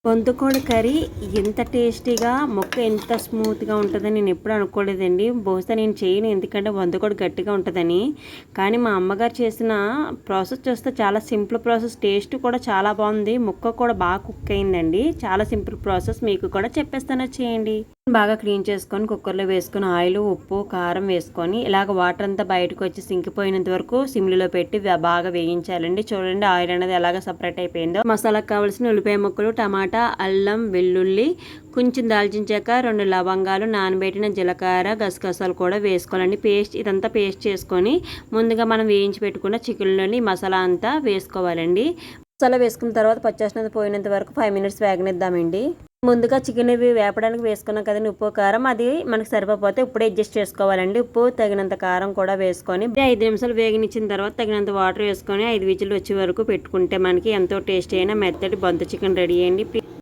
బొంతకోడి curry ఎంత టేస్టీగా ముక్క ఎంత స్మూత్గా ఉంటుందని నేను ఎప్పుడు అనుకోలేదండి. బహుశా నేను చేయను, ఎందుకంటే బొంతకోడి గట్టిగా ఉంటుందని. కానీ మా అమ్మగారు చేసిన ప్రాసెస్ చూస్తే చాలా సింపుల్ ప్రాసెస్, టేస్ట్ కూడా చాలా బాగుంది, ముక్క కూడా బాగా కుక్ అయిందండి. చాలా సింపుల్ ప్రాసెస్, మీకు కూడా చెప్పేస్తాను, చేయండి. బాగా క్లీన్ చేసుకొని కుక్కర్లో వేసుకొని ఆయిల్, ఉప్పు, కారం వేసుకొని ఇలాగ వాటర్ అంతా బయటకు వచ్చి సింకిపోయినంత వరకు సిమ్లో పెట్టి బాగా వేయించాలండి. చూడండి ఆయిల్ అనేది ఎలాగ సపరేట్ అయిపోయిందో. మసాలాకు కావాల్సిన ఉల్లిపాయ ముక్కలు, టమాటా, అల్లం, వెల్లుల్లి, కొంచెం దాల్చిన చెక్క, 2 లవంగాలు, నానబెట్టిన జీలకర్ర, గసగసాలు కూడా వేసుకోవాలండి. ఇదంతా పేస్ట్ చేసుకొని ముందుగా మనం వేయించి పెట్టుకున్న చికెన్లోని మసాలా అంతా వేసుకోవాలండి. మసాలా వేసుకున్న తర్వాత పచ్చివాసన పోయినంత వరకు 5 మినిట్స్ వేగనిద్దామండి. ముందుగా చికెన్ ఇవి వేపడానికి వేసుకున్నాం కదండి ఉప్పు, కారం, అది మనకు సరిపోతే ఇప్పుడే అడ్జస్ట్ చేసుకోవాలండి. ఉప్పు తగినంత కారం కూడా వేసుకొని 5 నిమిషాలు వేగనిచ్చిన తర్వాత తగినంత వాటర్ వేసుకొని 5 విజిల్ వచ్చే వరకు పెట్టుకుంటే మనకి ఎంతో టేస్టీ అయిన మెత్తటి బొంత చికెన్ రెడీ అయ్యండి.